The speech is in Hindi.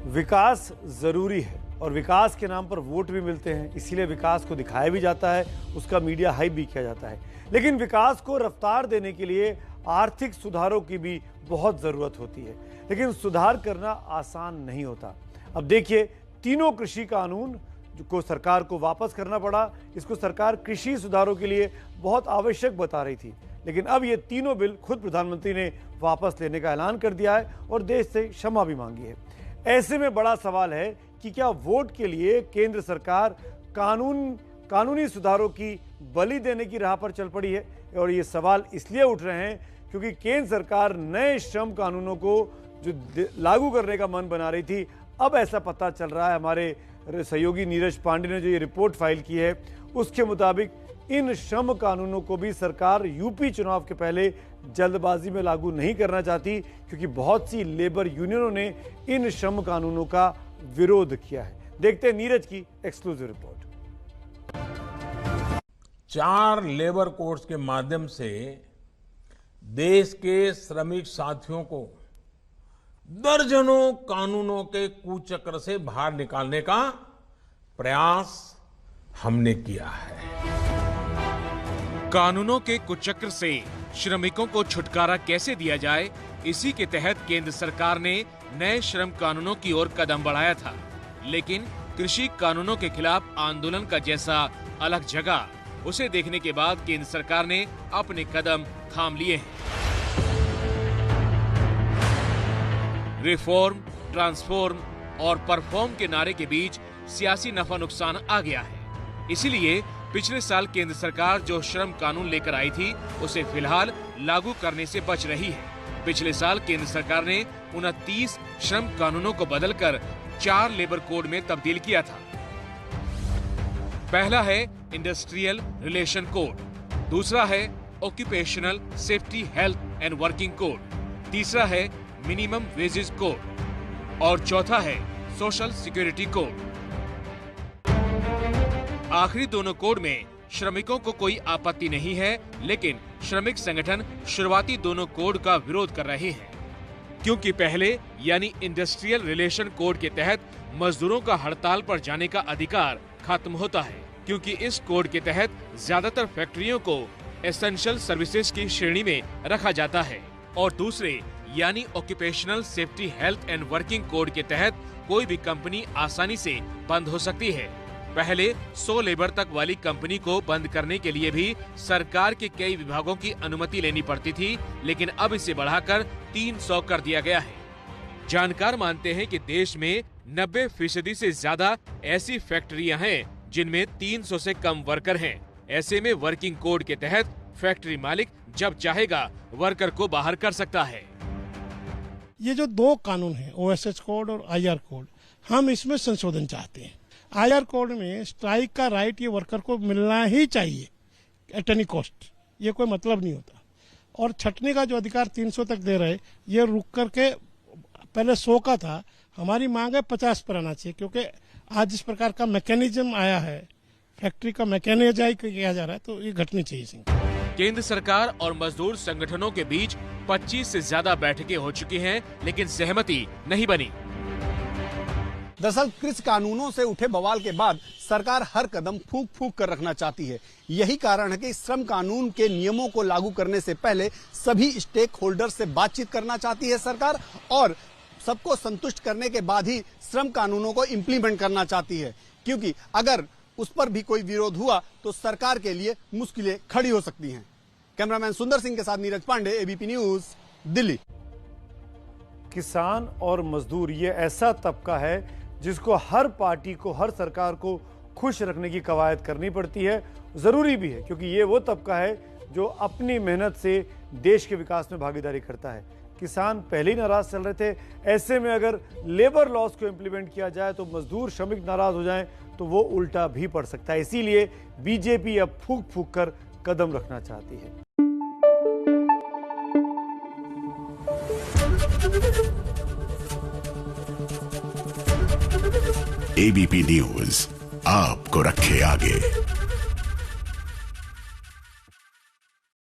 विकास जरूरी है और विकास के नाम पर वोट भी मिलते हैं, इसीलिए विकास को दिखाया भी जाता है, उसका मीडिया हाइप भी किया जाता है। लेकिन विकास को रफ्तार देने के लिए आर्थिक सुधारों की भी बहुत जरूरत होती है, लेकिन सुधार करना आसान नहीं होता। अब देखिए, तीनों कृषि कानून को सरकार को वापस करना पड़ा। इसको सरकार कृषि सुधारों के लिए बहुत आवश्यक बता रही थी, लेकिन अब ये तीनों बिल खुद प्रधानमंत्री ने वापस लेने का ऐलान कर दिया है और देश से क्षमा भी मांगी है। ऐसे में बड़ा सवाल है कि क्या वोट के लिए केंद्र सरकार कानूनी सुधारों की बलि देने की राह पर चल पड़ी है। और ये सवाल इसलिए उठ रहे हैं क्योंकि केंद्र सरकार नए श्रम कानूनों को जो लागू करने का मन बना रही थी, अब ऐसा पता चल रहा है, हमारे सहयोगी नीरज पांडे ने जो ये रिपोर्ट फाइल की है उसके मुताबिक इन श्रम कानूनों को भी सरकार यूपी चुनाव के पहले जल्दबाजी में लागू नहीं करना चाहती, क्योंकि बहुत सी लेबर यूनियनों ने इन श्रम कानूनों का विरोध किया है। देखते हैं नीरज की एक्सक्लूसिव रिपोर्ट। 4 लेबर कोड्स के माध्यम से देश के श्रमिक साथियों को दर्जनों कानूनों के कुचक्र से बाहर निकालने का प्रयास हमने किया है। कानूनों के कुचक्र से श्रमिकों को छुटकारा कैसे दिया जाए, इसी के तहत केंद्र सरकार ने नए श्रम कानूनों की ओर कदम बढ़ाया था। लेकिन कृषि कानूनों के खिलाफ आंदोलन का जैसा अलग जगह, उसे देखने के बाद केंद्र सरकार ने अपने कदम थाम लिए हैं। रिफॉर्म, ट्रांसफॉर्म और परफॉर्म के नारे के बीच सियासी नफा नुकसान आ गया है। इसीलिए पिछले साल केंद्र सरकार जो श्रम कानून लेकर आई थी, उसे फिलहाल लागू करने से बच रही है। पिछले साल केंद्र सरकार ने 29 श्रम कानूनों को बदलकर 4 लेबर कोड में तब्दील किया था। पहला है इंडस्ट्रियल रिलेशन कोड, दूसरा है occupational safety health and working code, तीसरा है मिनिमम वेजेस कोड और चौथा है सोशल सिक्योरिटी कोड। आखिरी दोनों कोड में श्रमिकों को कोई आपत्ति नहीं है, लेकिन श्रमिक संगठन शुरुआती दोनों कोड का विरोध कर रहे हैं, क्योंकि पहले यानी इंडस्ट्रियल रिलेशन कोड के तहत मजदूरों का हड़ताल पर जाने का अधिकार खत्म होता है, क्योंकि इस कोड के तहत ज्यादातर फैक्ट्रियों को एसेंशियल सर्विसेज की श्रेणी में रखा जाता है। और दूसरे यानी occupational safety health and working code के तहत कोई भी कंपनी आसानी से बंद हो सकती है। पहले 100 लेबर तक वाली कंपनी को बंद करने के लिए भी सरकार के कई विभागों की अनुमति लेनी पड़ती थी, लेकिन अब इसे बढ़ाकर 300 कर दिया गया है। जानकार मानते हैं कि देश में 90% से ज्यादा ऐसी फैक्ट्रियां हैं जिनमें 300 से कम वर्कर हैं। ऐसे में वर्किंग कोड के तहत फैक्ट्री मालिक जब चाहेगा वर्कर को बाहर कर सकता है। ये जो 2 कानून हैं, ओएसएच कोड और आईआर कोड, हम इसमें संशोधन चाहते हैं। आईआर कोड में स्ट्राइक का राइट ये वर्कर को मिलना ही चाहिए एट एनी कॉस्ट, ये कोई मतलब नहीं होता। और छटने का जो अधिकार 300 तक दे रहे, ये रुक करके पहले 100 का था, हमारी मांग है 50 पर आना चाहिए, क्योंकि आज इस प्रकार का मैकेनिज्म आया है, फैक्ट्री का मैकेनाइज किया जा रहा है, तो ये घटनी चाहिए। केंद्र सरकार और मजदूर संगठनों के बीच 25 से ज्यादा बैठकें हो चुकी हैं, लेकिन सहमति नहीं बनी। दरअसल कृषि कानूनों से उठे बवाल के बाद सरकार हर कदम फूंक फूंक कर रखना चाहती है। यही कारण है कि श्रम कानून के नियमों को लागू करने से पहले सभी स्टेक होल्डर से बातचीत करना चाहती है सरकार, और सबको संतुष्ट करने के बाद ही श्रम कानूनों को इम्प्लीमेंट करना चाहती है, क्योंकि अगर उस पर भी कोई विरोध हुआ तो सरकार के लिए मुश्किलें खड़ी हो सकती हैं। कैमरामैन सुंदर सिंह के साथ नीरज पांडे, एबीपी न्यूज, दिल्ली। किसान और मजदूर ये ऐसा तबका है जिसको हर पार्टी को, हर सरकार को खुश रखने की कवायद करनी पड़ती है। जरूरी भी है, क्योंकि ये वो तबका है जो अपनी मेहनत से देश के विकास में भागीदारी करता है। किसान पहले ही नाराज चल रहे थे, ऐसे में अगर लेबर लॉस को इम्प्लीमेंट किया जाए तो मजदूर श्रमिक नाराज हो जाएं तो वो उल्टा भी पड़ सकता है। इसीलिए बीजेपी अब फूंक फूंक कर कदम रखना चाहती है। एबीपी न्यूज आपको रखे आगे।